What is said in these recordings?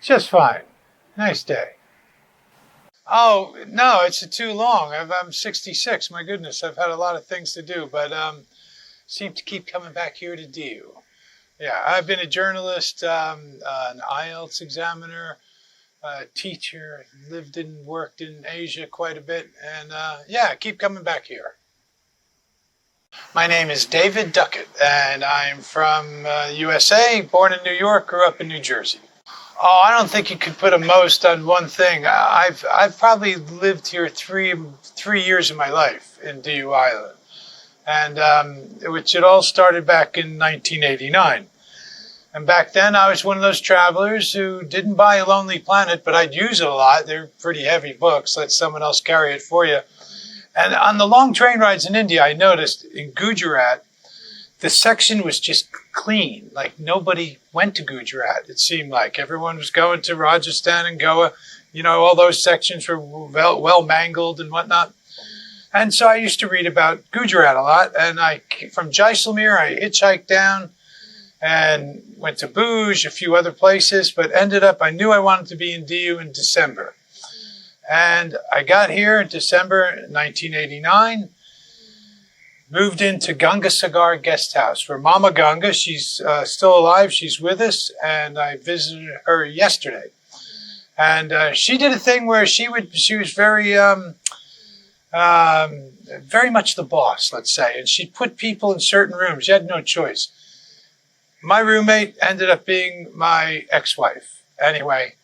Just fine. Nice day. Oh, no, it's too long. I'm 66. My goodness, I've had a lot of things to do, but seem to keep coming back here to do. Yeah, I've been a journalist, an IELTS examiner, a teacher, lived and worked in Asia quite a bit, and yeah, keep coming back here. My name is David Duckett, and I'm from USA, born in New York, grew up in New Jersey. Oh, I don't think you could put a most on one thing. I've probably lived here three years of my life in Diu Island, and which it all started back in 1989. And back then, I was one of those travelers who didn't buy A Lonely Planet, but I'd use it a lot. They're pretty heavy books. Let someone else carry it for you. And on the long train rides in India, I noticed in Gujarat, the section was just clean. Like nobody went to Gujarat, it seemed like. Everyone was going to Rajasthan and Goa. You know, all those sections were well mangled and whatnot. And so I used to read about Gujarat a lot. And from Jaisalmer, I hitchhiked down and went to Bhuj, a few other places, but ended up, I knew I wanted to be in Diu in December. And I got here in December 1989. Moved into DreamVision Guest House where Mama Ganga, she's still alive, she's with us, and I visited her yesterday. And she did a thing where she was very much the boss, let's say, and she'd put people in certain rooms. You had no choice. My roommate ended up being my ex-wife. Anyway,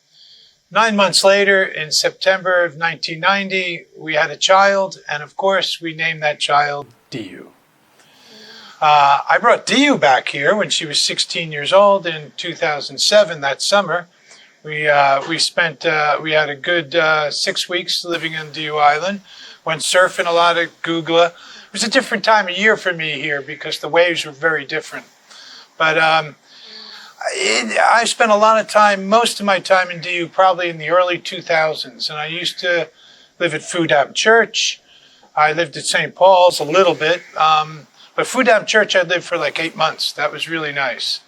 9 months later, in September of 1990, we had a child, and of course, we named that child Diu. I brought Diu back here when she was 16 years old in 2007. That summer, we had a good 6 weeks living on Diu Island. Went surfing a lot at Gugla. It was a different time of year for me here because the waves were very different. But I spent a lot of time, most of my time in Diu, probably in the early 2000s, and I used to live at Fudam Church. I lived at St. Paul's a little bit, but Fudam Church I lived for like 8 months. That was really nice.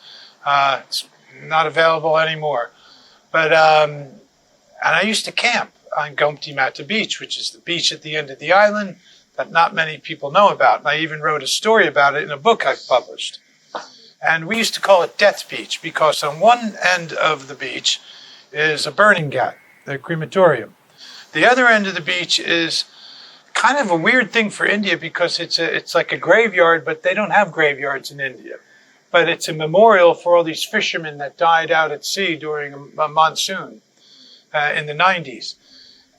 It's not available anymore. But and I used to camp on Gomti Mata Beach, which is the beach at the end of the island that not many people know about. And I even wrote a story about it in a book I published. And we used to call it Death Beach because on one end of the beach is a burning ghat, the crematorium. The other end of the beach is kind of a weird thing for India because it's like a graveyard, but they don't have graveyards in India. But it's a memorial for all these fishermen that died out at sea during a monsoon in the 90s.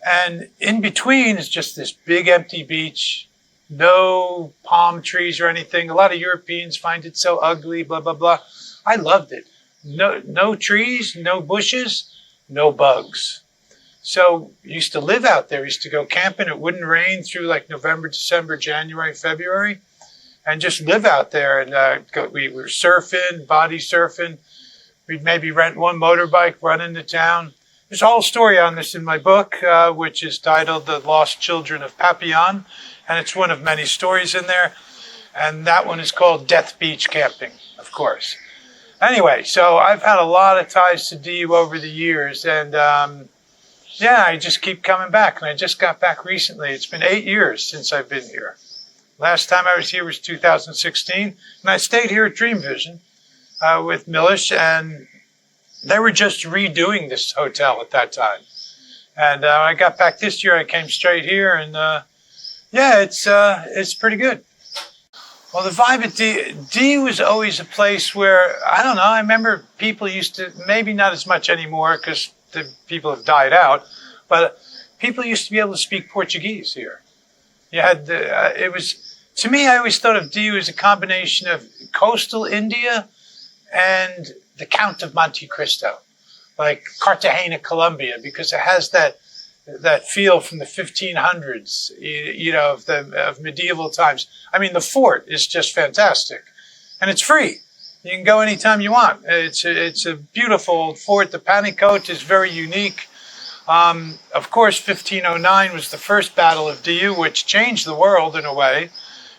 And in between is just this big empty beach. No palm trees or anything. A lot of Europeans find it so ugly, blah, blah, blah. I loved it. No trees, no bushes, no bugs. So I used to live out there. I used to go camping. It wouldn't rain through like November, December, January, February, and just live out there. And we were surfing, body surfing. We'd maybe rent one motorbike, run into town. There's a whole story on this in my book, which is titled The Lost Children of Papillon. And it's one of many stories in there. And that one is called Death Beach Camping, of course. Anyway, so I've had a lot of ties to Diu over the years. And yeah, I just keep coming back. And I just got back recently. It's been 8 years since I've been here. Last time I was here was 2016. And I stayed here at DreamVision with Milish. And they were just redoing this hotel at that time. And when I got back this year, I came straight here. And yeah, it's pretty good. Well, the vibe at Diu was always a place where, I don't know, I remember people used to, maybe not as much anymore because the people have died out, but people used to be able to speak Portuguese here. You had, to me, I always thought of Diu as a combination of coastal India and the Count of Monte Cristo, like Cartagena, Colombia, because it has that feel from the 1500s, you know, of medieval times. I mean, the fort is just fantastic, and it's free. You can go anytime you want. It's a beautiful old fort. The Panicote is very unique. Of course, 1509 was the first Battle of Diu, which changed the world in a way.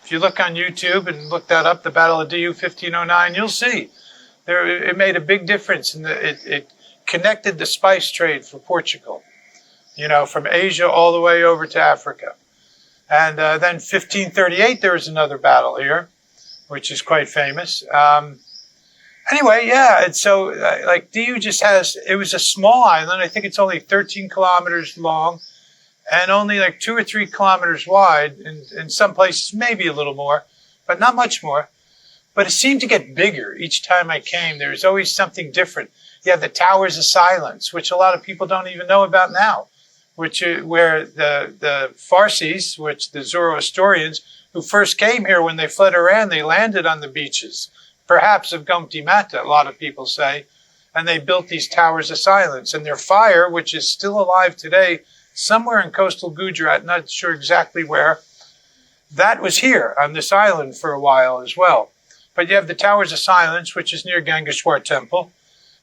If you look on YouTube and look that up, the Battle of Diu, 1509, you'll see it made a big difference, and it connected the spice trade for Portugal, from Asia all the way over to Africa. And then 1538, there was another battle here, which is quite famous. Anyway, yeah, and so like Diu just it was a small island. I think it's only 13 kilometers long and only like 2 or 3 kilometers wide. In some places, maybe a little more, but not much more. But it seemed to get bigger each time I came. There was always something different. You have the Towers of Silence, which a lot of people don't even know about now, where the Farsis, which the Zoroastrians, who first came here when they fled Iran, they landed on the beaches, perhaps of Gomti Mata, a lot of people say, and they built these Towers of Silence. And their fire, which is still alive today, somewhere in coastal Gujarat, not sure exactly where, that was here on this island for a while as well. But you have the Towers of Silence, which is near Gangeshwar Temple,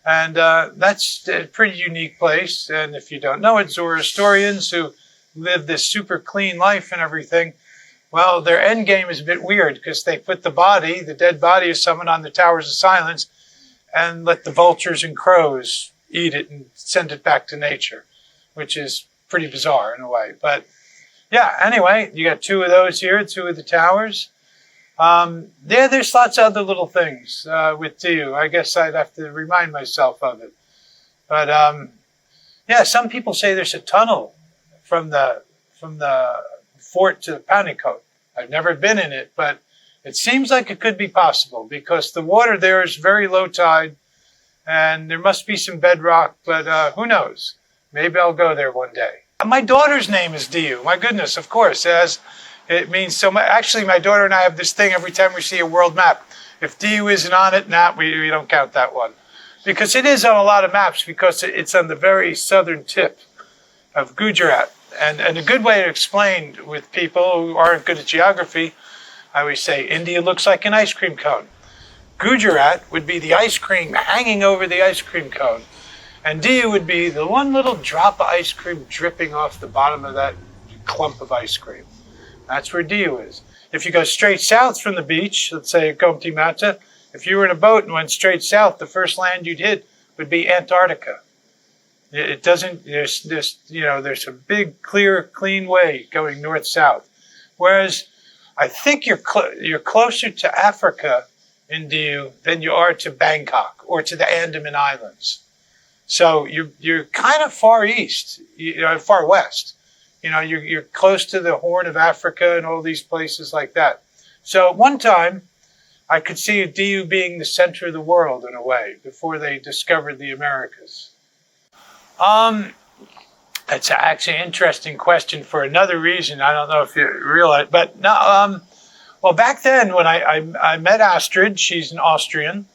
and that's a pretty unique place. And if you don't know it, Zoroastrians who live this super clean life and everything, well, their end game is a bit weird because they put the dead body of someone on the Towers of Silence and let the vultures and crows eat it and send it back to nature, which is pretty bizarre in a way. But yeah, anyway, you got 2 of those here, 2 of the towers. There's lots of other little things with Diu. I guess I'd have to remind myself of it. But yeah, some people say there's a tunnel from the fort to Panikot. I've never been in it, but it seems like it could be possible because the water there is very low tide and there must be some bedrock, but who knows? Maybe I'll go there one day. My daughter's name is Diu. My goodness, of course, it means so much. Actually, my daughter and I have this thing every time we see a world map. If Diu isn't on it, we don't count that one. Because it is on a lot of maps because it's on the very southern tip of Gujarat. And a good way to explain with people who aren't good at geography, I always say India looks like an ice cream cone. Gujarat would be the ice cream hanging over the ice cream cone. And Diu would be the one little drop of ice cream dripping off the bottom of that clump of ice cream. That's where Diu is. If you go straight south from the beach, let's say at Gomti Mata, if you were in a boat and went straight south, the first land you'd hit would be Antarctica. It doesn't, there's a big, clear, clean way going north-south. Whereas I think you're closer to Africa in Diu than you are to Bangkok or to the Andaman Islands. So you're kind of far east, far west. You're close to the Horn of Africa and all these places like that. So at one time, I could see Diu being the center of the world in a way before they discovered the Americas. That's actually an interesting question for another reason. I don't know if you realize, but no. Well, back then when I met Astrid, she's an Austrian,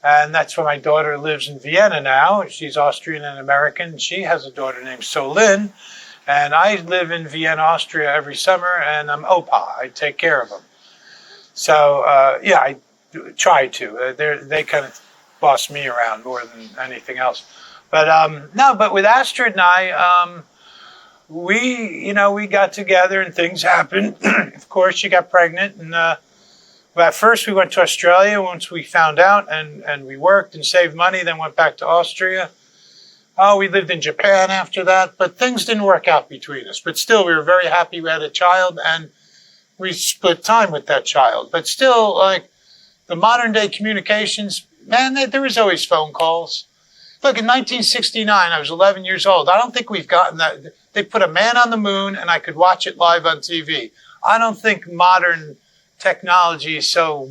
and that's where my daughter lives in Vienna now. She's Austrian and American. She has a daughter named Solin, and I live in Vienna, Austria every summer, and I'm Opa. I take care of them. So I try to. They kind of boss me around more than anything else. But but with Astrid and I, we got together and things happened. Of course, she got pregnant, and at first we went to Australia once we found out, and we worked and saved money, then went back to Austria. We lived in Japan after that, but things didn't work out between us. But still, we were very happy we had a child, and we split time with that child. But still, like the modern day communications, man, there was always phone calls. Look, in 1969, I was 11 years old. I don't think we've gotten that. They put a man on the moon, and I could watch it live on TV. I don't think modern technology is so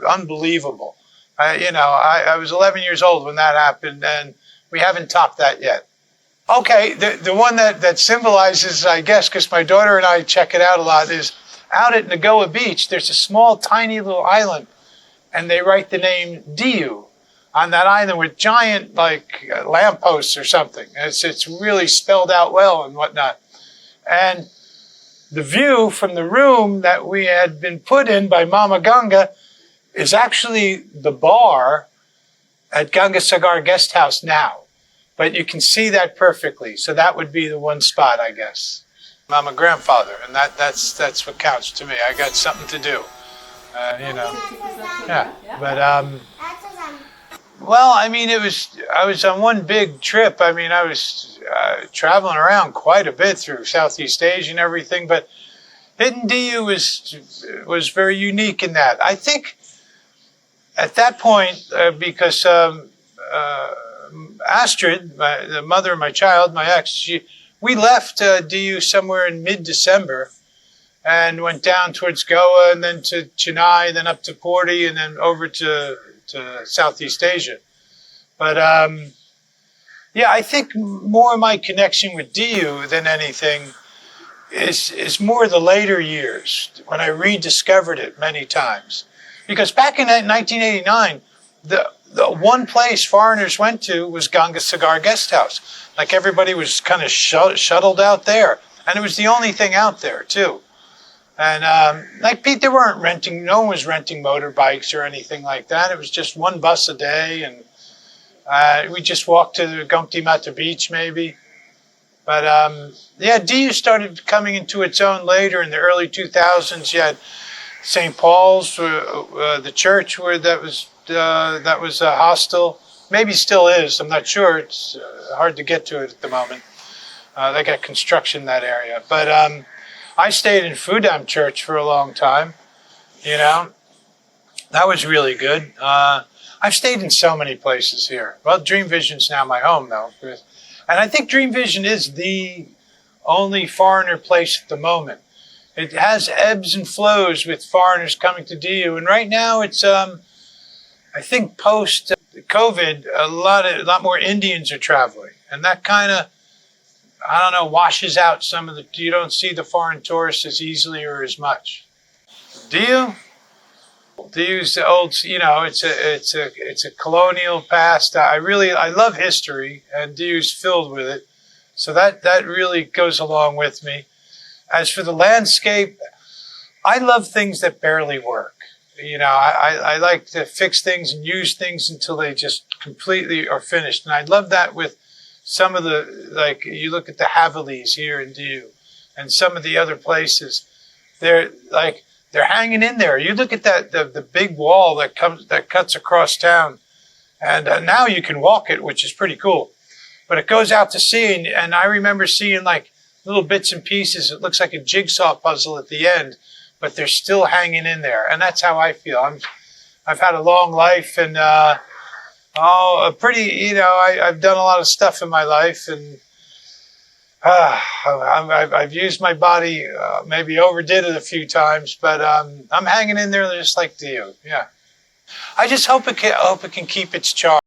unbelievable. I was 11 years old when that happened, and we haven't topped that yet. Okay, the one that symbolizes, I guess, because my daughter and I check it out a lot, is out at Nagoa Beach, there's a small, tiny little island, and they write the name Diu on that island with giant, lampposts or something. It's really spelled out well and whatnot. And the view from the room that we had been put in by Mama Ganga is actually the bar at DreamVision Guest House now. But you can see that perfectly. So that would be the one spot, I guess. I'm a grandfather, and that's what counts to me. I got something to do, Yeah. But Well, I mean, I was on one big trip. I mean, I was traveling around quite a bit through Southeast Asia and everything, but Hidden DU was very unique in that. I think at that point, because Astrid, the mother of my child, my ex, we left DU somewhere in mid-December and went down towards Goa and then to Chennai, then up to Puri, and then over to Southeast Asia. But yeah, I think more of my connection with DU than anything is more the later years when I rediscovered it many times. Because back in 1989, the one place foreigners went to was DreamVision Guest House. Like everybody was kind of shuttled out there. And it was the only thing out there too. And like Pete, they weren't renting, no one was renting motorbikes or anything like that. It was just one bus a day. And we just walked to the Gumti Mata Beach maybe. But yeah, DU started coming into its own later in the early 2000s. You had St. Paul's, the church where that was a hostel. Maybe still is. I'm not sure. It's hard to get to it at the moment. They got construction in that area. But I stayed in Fudam Church for a long time. You know, that was really good. I've stayed in so many places here. Well, DreamVision's now my home, though. And I think DreamVision is the only foreigner place at the moment. It has ebbs and flows with foreigners coming to DU. And right now it's, I think post-COVID, a lot more Indians are traveling. And that kind of, I don't know, washes out some of you don't see the foreign tourists as easily or as much. DU's the old, you know, it's a colonial past. I love history, and DU's filled with it. So that really goes along with me. As for the landscape, I love things that barely work. You know, I like to fix things and use things until they just completely are finished. And I love that with some of the, like, you look at the Havelis here in DU and some of the other places, they're hanging in there. You look at the big wall that cuts across town, and now you can walk it, which is pretty cool. But it goes out to sea, and I remember seeing like little bits and pieces. It looks like a jigsaw puzzle at the end, but they're still hanging in there, and that's how I feel. I've had a long life, and I've done a lot of stuff in my life, and I've used my body, maybe overdid it a few times, but I'm hanging in there just like you. Yeah. I just hope it can keep its charm.